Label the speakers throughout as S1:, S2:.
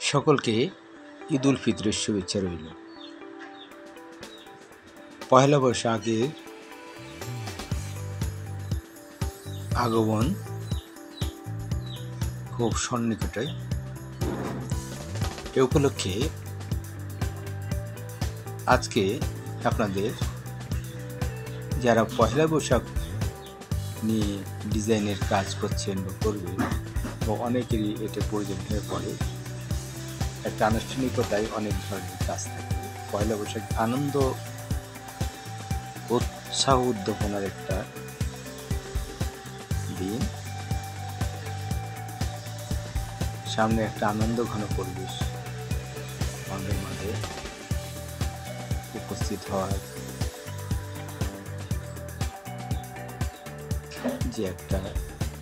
S1: সকলকে ঈদ উল ফিতরের শুভেচ্ছা রইল। পয়লা বৈশাখের আগমন খুব সন্নিকটে। এ উপলক্ষে আজকে আপনাদের যারা পয়লা বৈশাখ নিয়ে ডিজাইনের কাজ করছেন বা করবেন, বা অনেকেরই এটা প্রয়োজন হয়ে পড়ে, একটা আনুষ্ঠানিকতায় অনেক ধরনের কাজ থাকে। পয়লা বৈশাখ আনন্দ, উৎসাহ, উদ্দীপনার একটা দিন। সামনে একটা আনন্দ ঘন পরিবেশ আমাদের মাঝে উপস্থিত হওয়ার যে একটা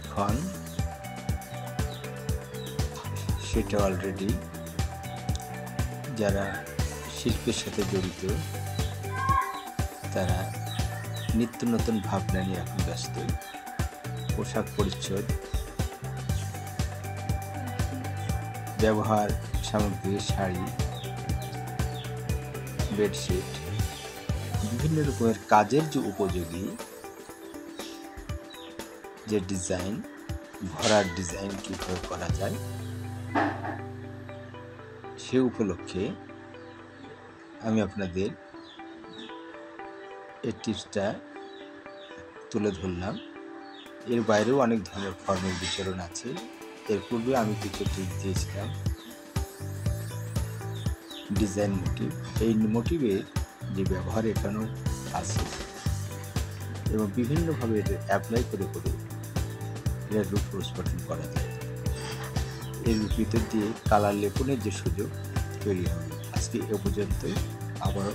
S1: ক্ষণ, সেটা অলরেডি যারা শিল্পের সাথে জড়িত তারা নিত্য নতুন ভাবনা নিয়ে এখন ব্যস্ত। পোশাক পরিচ্ছদ, ব্যবহার সামগ্রী, শাড়ি, বেডশিট, বিভিন্ন রকমের কাজের যে উপযোগী যে ডিজাইন, ভরার ডিজাইন কীভাবে করা যায়, সে উপলক্ষে আমি আপনাদের এই টিপসটা তুলে ধরলাম। এর বাইরেও অনেক ধরনের ফর্মের বিচরণ আছে। এর পূর্বে আমি কিছু টিপস দিয়েছিলাম ডিজাইন মোটিভ। এই মোটিভের যে ব্যবহার এখানেও আছে এবং বিভিন্নভাবে এটা অ্যাপ্লাই করে এর রূপ প্রস্ফুটন করা যায়। এর ভিতর দিয়ে কালার লেপনের যে সুযোগ তৈরি হবে। আজকে এ পর্যন্তই। আবার